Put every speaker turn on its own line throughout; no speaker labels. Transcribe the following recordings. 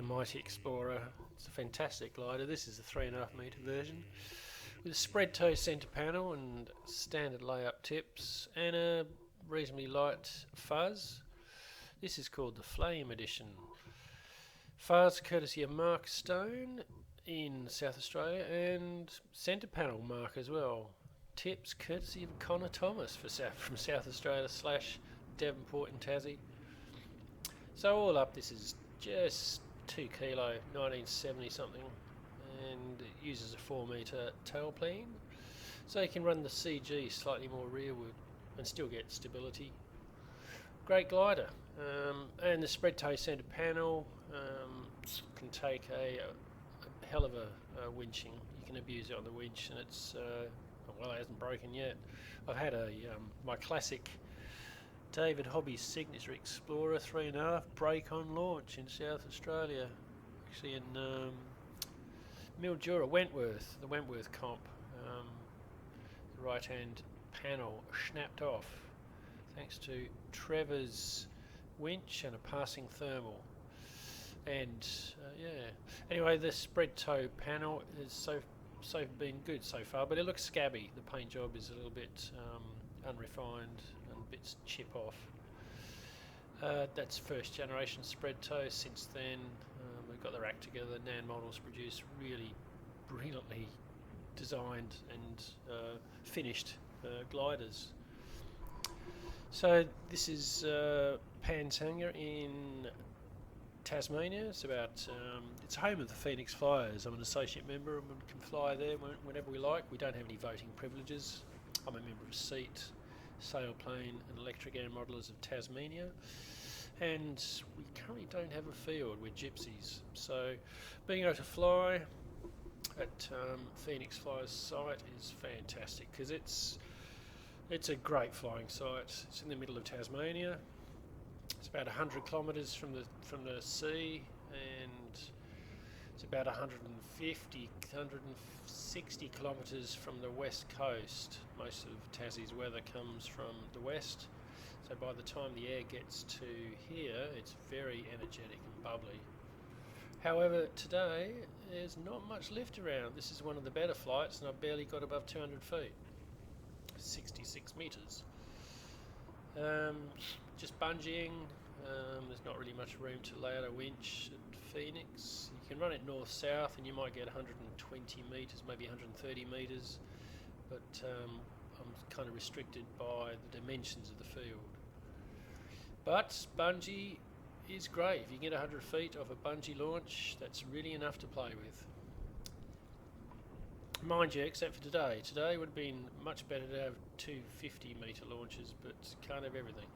the mighty Xplorer. It's a fantastic glider. This is the 3.5 metre version with a spread toe centre panel and standard layup tips and a reasonably light fuzz. This is called the Flame Edition. Fuzz courtesy of Mark Stone in South Australia, and centre panel mark as well. Tips courtesy of Connor Thomas from South Australia / Devonport in Tassie. So all up, this is just 2 kilo, 1970 something, and it uses a 4 metre tail plane, so you can run the CG slightly more rearward and still get stability. Great glider, and the spread toe centre panel can take a hell of a winching. You can abuse it on the winch, and it's well, it hasn't broken yet. I've had my classic David Hobby's signature Xplorer 3.5 break on launch in South Australia, actually in Mildura, Wentworth, the Wentworth comp. The right hand panel snapped off thanks to Trevor's winch and a passing thermal. And yeah, anyway, the spread toe panel is so been good so far, but it looks scabby. The paint job is a little bit unrefined and bits chip off. That's first generation spread toe. Since then, we've got the rack together. Nan models produce really brilliantly designed and finished gliders. So this is Pantanger in Tasmania. It's it's home of the Phoenix Flyers. I'm an associate member and we can fly there whenever we like. We don't have any voting privileges. I'm a member of SEAT, Sailplane and Electric Air Modelers of Tasmania, and we currently don't have a field. We're gypsies, so being able to fly at Phoenix Flyers site is fantastic, because it's a great flying site. It's in the middle of Tasmania. It's about 100 kilometres from the sea, and it's about 160 kilometres from the west coast. Most of Tassie's weather comes from the west, so by the time the air gets to here, it's very energetic and bubbly. However, today there's not much lift around. This is one of the better flights, and I've barely got above 200 feet, 66 metres. Just bungeeing. There's not really much room to lay out a winch at Phoenix. You can run it north-south and you might get 120 metres, maybe 130 metres, but I'm kind of restricted by the dimensions of the field. But bungee is great. If you get 100 feet off a bungee launch, that's really enough to play with. Mind you, except for today. Today would have been much better to have 2 50-metre launches, but can't have everything.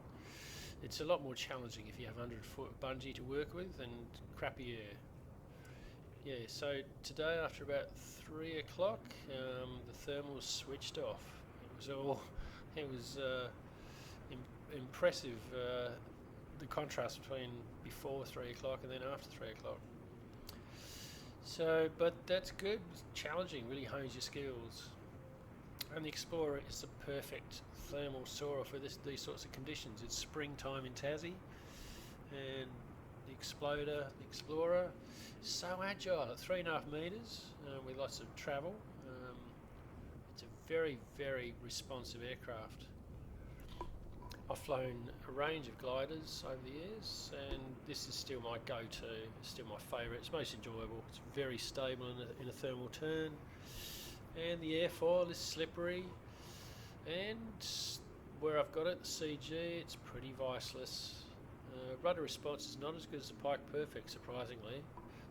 It's a lot more challenging if you have 100-foot bungee to work with and crappy air. Yeah, so today after about 3 o'clock, the thermals switched off. It was impressive, the contrast between before 3 o'clock and then after 3 o'clock. So, but that's good. It's challenging, really hones your skills. And the Xplorer is the perfect thermal soarer for these sorts of conditions. It's springtime in Tassie, and the Xplorer is so agile at 3.5 metres with lots of travel. It's a very, very responsive aircraft. I've flown a range of gliders over the years, and this is still my go-to. It's still my favourite. It's most enjoyable. It's very stable in a thermal turn, and the airfoil is slippery, and where I've got it, the CG, it's pretty viceless. Rudder response is not as good as the Pike Perfect, surprisingly.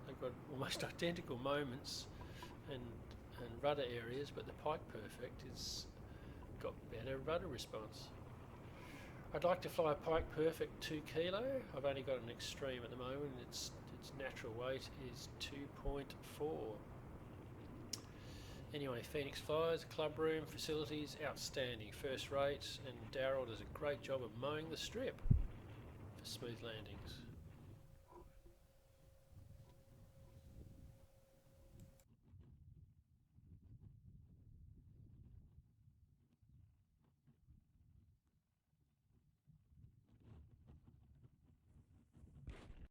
They've got almost identical moments and rudder areas, but the Pike Perfect has got better rudder response. I'd like to fly a Pike Perfect 2 kilo. I've only got an Extreme at the moment. Its natural weight is 2.4. Anyway, Phoenix Flyers, club room, facilities, outstanding, first rate, and Daryl does a great job of mowing the strip for smooth landings.